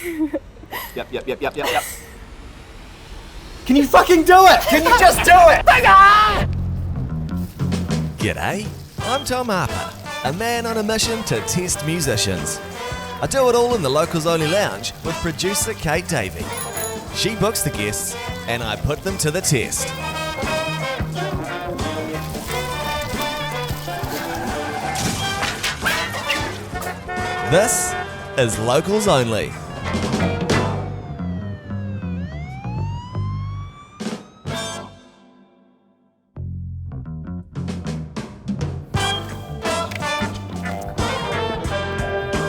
Yep. Can you fucking do it? Can you just do it? G'day, I'm Tom Harper, a man on a mission to test musicians. I do it all in the Locals Only Lounge with producer Kate Davey. She books the guests and I put them to the test. This is Locals Only.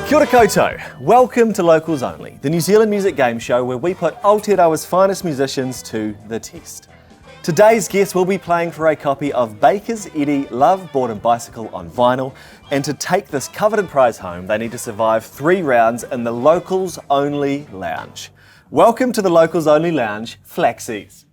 Kia ora koutou. Welcome to Locals Only, the New Zealand music game show where we put Aotearoa's finest musicians to the test. Today's guest will be playing for a copy of Baker's Eddie Love, Board and Bicycle on vinyl, and to take this coveted prize home, they need to survive 3 rounds in the Locals Only Lounge. Welcome to the Locals Only Lounge, Flaxxies.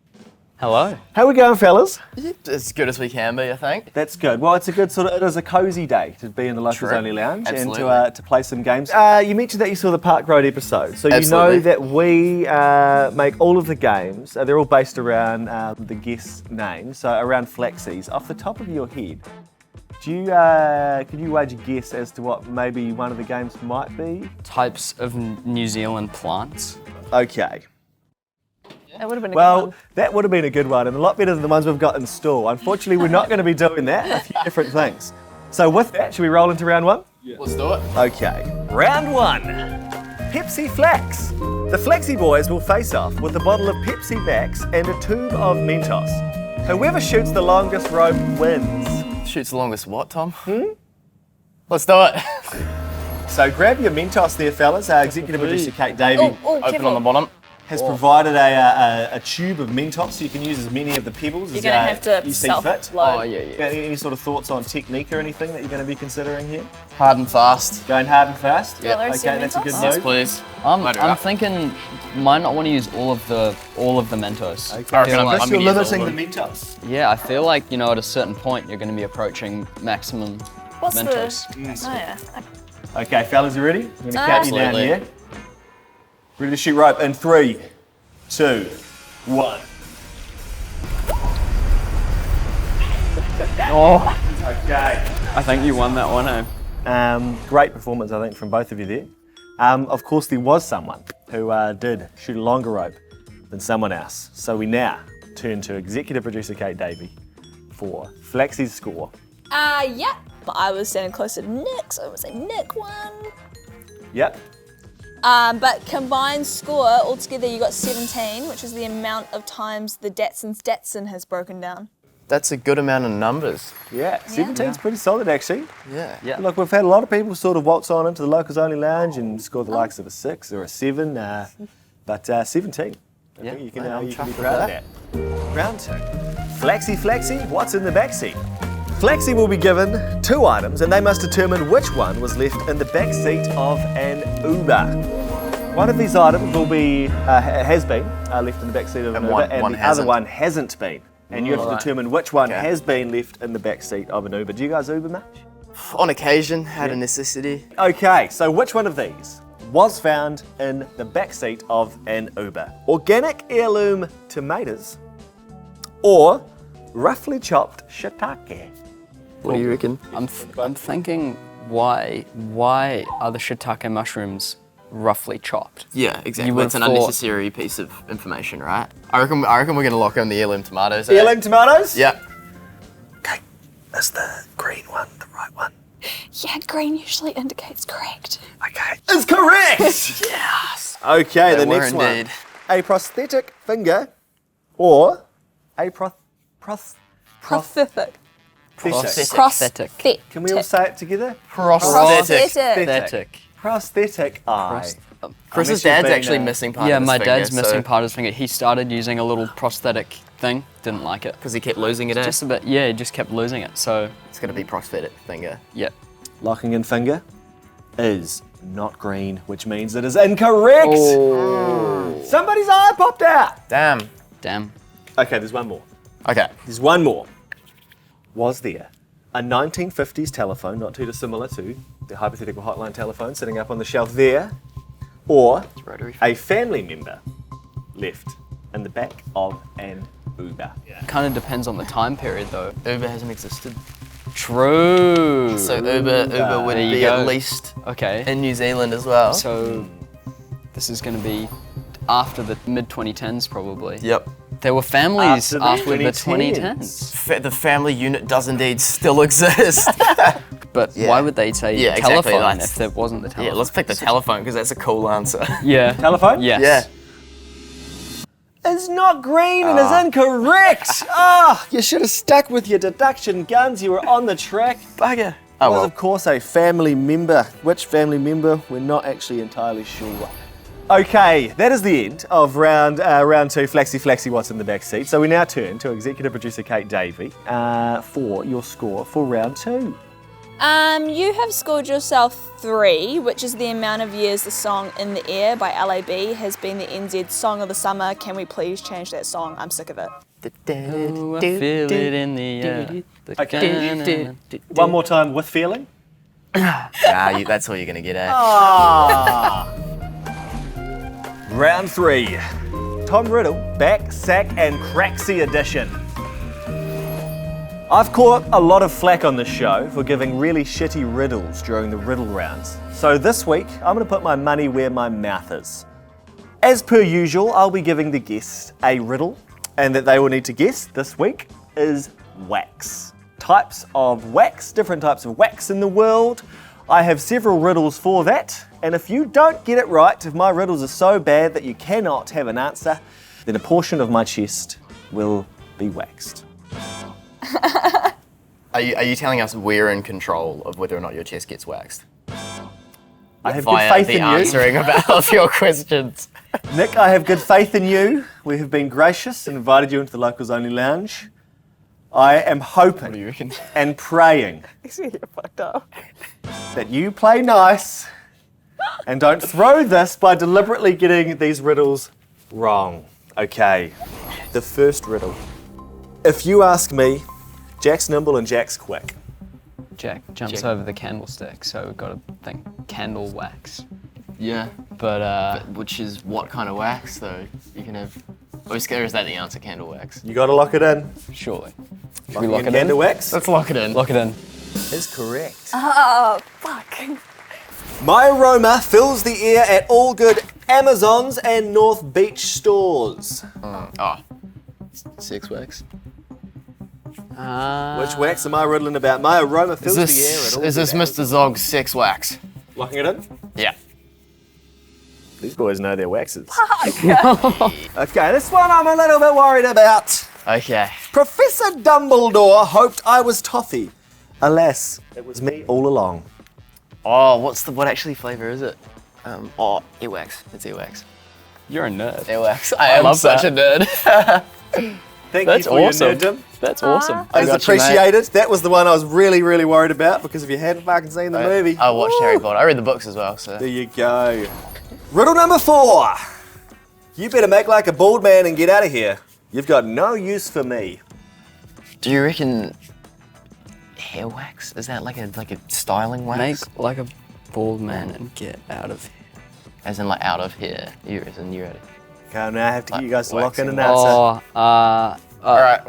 Hello. How we going, fellas? As good as we can be, I think. That's good. Well, it's a good it is a cosy day to be in the Locals Only Lounge Absolutely. and to play some games. You mentioned that you saw the Park Road episode, so you Absolutely. know that we make all of the games. They're all based around the guest name, so around Flaxxies. Off the top of your head, could you wage a guess as to what maybe one of the games might be? Types of New Zealand plants. Okay. That would have been a good Well, one. that would have been a good one and a lot better than the ones we've got in store. Unfortunately, we're not going to be doing that. A few different things. So with that, should we roll into round one? Let's do it. Okay. Round 1. Pepsi Flax. The Flaxie boys will face off with a bottle of Pepsi Max and a tube of Mentos. Whoever shoots the longest rope wins. Shoots the longest what, Tom? Let's do it. So grab your Mentos there, fellas. Executive producer Kate Davey Open careful. on the bottom. has provided a tube of Mentos so you can use as many of the pebbles You're going to have to you see fit. self-load. Oh, yeah. Got any sort of thoughts on technique or anything that you're going to be considering here? Hard and fast. Going hard and fast? Yeah. Okay, that's a good Mentos? Yes, move. please. I'm thinking might not want to use all of the Mentos. Okay, I reckon I'm unless you're gonna use limiting all the of Mentos. Yeah, I feel like, at a certain point you're going to be approaching maximum What's Mentos. the... Oh, yeah. Okay, fellas, you ready? I'm going to count you down Absolutely. here. Ready to shoot rope in 3, 2, 1. Oh, Okay. I think you won that one, eh? Great performance, I think, from both of you there. Of course, there was someone who did shoot a longer rope than someone else. So we now turn to executive producer Kate Davey for Flaxie's score. Yeah. But I was standing closer to Nick, so I would say Nick won. Yep. But combined score, altogether you got 17, which is the amount of times the Datsun has broken down. That's a good amount of numbers. Yeah, 17's pretty solid, actually. Yeah. Yeah. Look, we've had a lot of people sort of waltz on into the Locals Only Lounge and score the likes of a 6 or a 7, but 17. I think you can, you can be proud of that. Round 2. Flaxie, what's in the backseat? Flaxie will be given 2 items and they must determine which one was left in the backseat of an Uber. One of these items will be, has been left in the backseat of an And Uber one and the other hasn't. one hasn't been. And you have to determine which one has been left in the backseat of an Uber. Do you guys Uber much? On occasion, had a necessity. Okay, so which one of these was found in the backseat of an Uber? Organic heirloom tomatoes or roughly chopped shiitake? What do you reckon? I'm thinking why are the shiitake mushrooms roughly chopped? Yeah, exactly. You would've That's an thought- unnecessary piece of information, right? I reckon we're gonna lock in the heirloom tomatoes. Heirloom tomatoes? Yeah. Okay, is the green one the right one? Yeah, green usually indicates correct. Okay, is correct! Yes. Okay, the They were next indeed. one. A prosthetic finger or a prosthetic. Prosthetic. Prosthetic. Can we all say it together? Prosthetic. Pathetic. Prosthetic eye. Chris's Unless you've dad's been, actually missing part Yeah, of his my finger, dad's missing part of his finger. He started using a little prosthetic thing, didn't like it. because he kept losing it. Just a bit, yeah, he just kept losing it. So, It's gonna be prosthetic finger. yeah. Locking in finger is not green, which means it is incorrect. Somebody's eye popped out. Damn. Damn. Okay, there's one more. Okay. There's one more. Was there a 1950s telephone, not too dissimilar to the hypothetical hotline telephone sitting up on the shelf there? or Rotary. a family member left in the back of an Uber? Kind of depends on the time period, though. Uber hasn't existed. True. So Uber would There you be go. at least Okay. in New Zealand as well. So this is going to be after the mid-2010s, probably. Yep. There were families After the after the 2010s. 2010s. The family unit does indeed still exist. But Yeah. why would they say Yeah, exactly, telephone that's- if there wasn't the Yeah, telephone? let's pick the telephone because that's a cool answer. Yeah. Telephone? Yes. Yeah. Is not green and is incorrect. You should have stuck with your deduction guns. You were on the track. Bugger. It Oh was, well. of course, a family member. Which family member? We're not actually entirely sure. Okay, that is the end of round two. Flaxxie, what's in the back seat? So we now turn to executive producer Kate Davey for your score for round two. You have scored yourself 3, which is the amount of years the song In the Air by LAB has been the NZ Song of the Summer. Can we please change that song? I'm sick of it. Oh, I feel it in the air. Okay. One more time with feeling. That's all you're gonna get at. Round 3. Tom Riddle, back, sack, and Craxxie edition. I've caught a lot of flack on this show for giving really shitty riddles during the riddle rounds. So this week, I'm going to put my money where my mouth is. As per usual, I'll be giving the guests a riddle, and that they will need to guess this week is wax. Types of wax, different types of wax in the world. I have several riddles for that, and if you don't get it right, if my riddles are so bad that you cannot have an answer, then a portion of my chest will be waxed. Are you telling us we're in control of whether or not your chest gets waxed? I have good Via faith the in you. answering of all of your questions. Nick, I have good faith in you. We have been gracious and invited you into the Locals Only Lounge. I am hoping What do you reckon? and praying You're fucked up. that you play nice and don't throw this by deliberately getting these riddles wrong. Okay, the first riddle. If you ask me, Jack's nimble and Jack's quick. Jack jumps over the candlestick, so we've got to think candle wax. Yeah. But Which is what kind of wax though? You can have. Or is that the answer? Candle wax. You gotta lock it in. surely. Should we lock it Candle in? wax Let's lock it in. Lock it in. is correct. Oh, fuck. My aroma fills the air at all good Amazons and North Beach stores. Sex wax. Which wax am I riddling about? My aroma fills the air at all Is this good Mr. Zog's sex wax? Locking it in? Yeah. These boys know their waxes. Okay, this one I'm a little bit worried about. Okay. Professor Dumbledore hoped I was toffee. Alas, it was me all along. Oh, what actually flavour is it? Earwax. It's earwax. You're a nerd. Earwax. I am love such a nerd. Thank That's you for awesome. your nerddom. That's awesome. I just appreciate it. That was the one I was really, really worried about because if you hadn't fucking seen the movie. I watched Harry Potter. I read the books as well, so. There you go. Riddle number 4. You better make like a bald man and get out of here. You've got no use for me. Do you reckon hair wax? Is that like a styling wax? Make like a bald man and get out of here. As in like out of here. As in you're ready. Okay, now I have to get you guys to Like lock in an waxing. answer. Alright,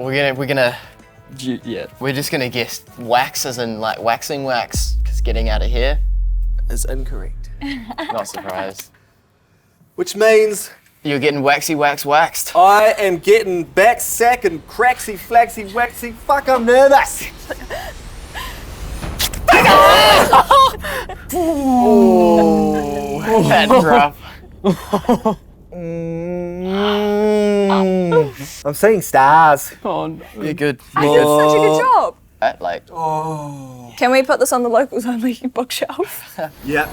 we're just gonna guess wax as in like waxing wax, because getting out of here. Is incorrect. Not surprised. Which means You're getting waxy wax waxed. I am getting back sack and craxy, flaxy, waxy. Fuck, I'm nervous. That's rough. I'm seeing stars. Oh, no. You're good. I did such a good job. Like, Can we put this on the Locals Only bookshelf? Yep.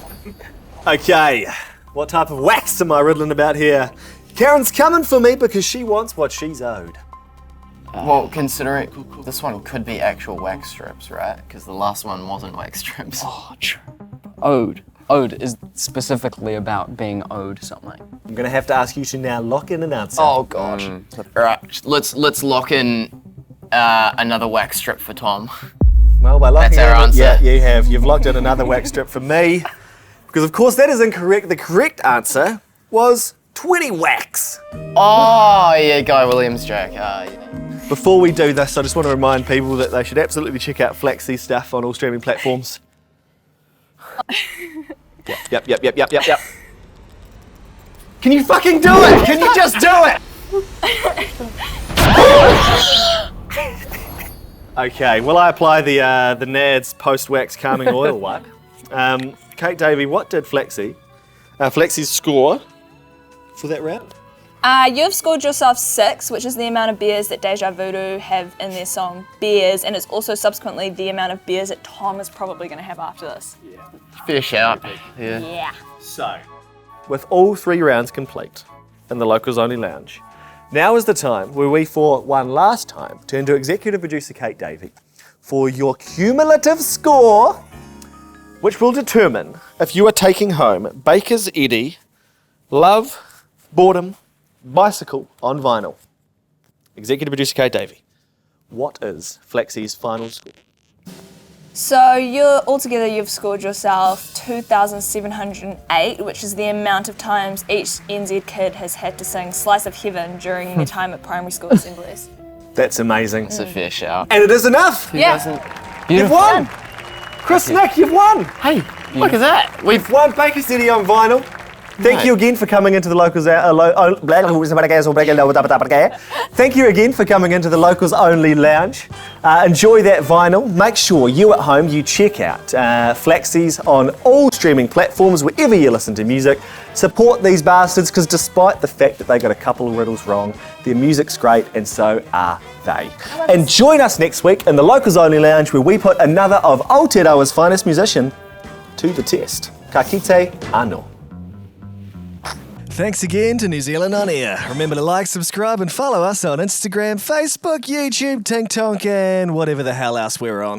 Okay. What type of wax am I riddling about here? Karen's coming for me because she wants what she's owed. well, considering this one could be actual wax strips, right? Because the last one wasn't wax strips. Oh, true. Owed. Owed is specifically about being owed something. I'm gonna have to ask you to now lock in an answer. Oh gosh. Alright, let's lock in another wax strip for Tom. Well, by locking That's our in, answer. yeah, you have. You've locked in another wax strip for me. Because of course that is incorrect. The correct answer was 20 wax. Oh, yeah, Guy Williams joke. Yeah. Before we do this, I just want to remind people that they should absolutely check out Flaxxies stuff on all streaming platforms. Yep. Can you fucking do it? Can you just do it? Okay, will I apply the Nads post-wax calming oil wipe? Kate Davey, what did Flaxxies score for that round? You've scored yourself 6, which is the amount of beers that Deja Voodoo have in their song Beers, and it's also subsequently the amount of beers that Tom is probably going to have after this. Fair shout. Yeah. Yeah. So, with all 3 rounds complete in the Locals Only Lounge, now is the time where we, for one last time, turn to executive producer Kate Davey for your cumulative score, which will determine if you are taking home Baker's Eddie, Love, Boredom, Bicycle on vinyl. Executive producer Kate Davey, what is Flaxxies' final score? So altogether you've scored yourself 2,708, which is the amount of times each NZ kid has had to sing Slice of Heaven during their time at primary school assemblies. That's amazing. It's a fair shout. And it is enough! Yeah. You've won! Chris, Nick, you've won! Hey, look at that. We've won Baker's City on vinyl. Thank you again for coming into the Locals. Thank you again for coming into the Locals Only Lounge. Enjoy that vinyl. Make sure you at home you check out Flaxxies on all streaming platforms wherever you listen to music. Support these bastards because despite the fact that they got a couple of riddles wrong, their music's great and so are they. And join us next week in the Locals Only Lounge where we put another of Aotearoa's finest musician to the test. Ka kite anō. Thanks again to New Zealand On Air. Remember to like, subscribe and follow us on Instagram, Facebook, YouTube, TikTok and whatever the hell else we're on.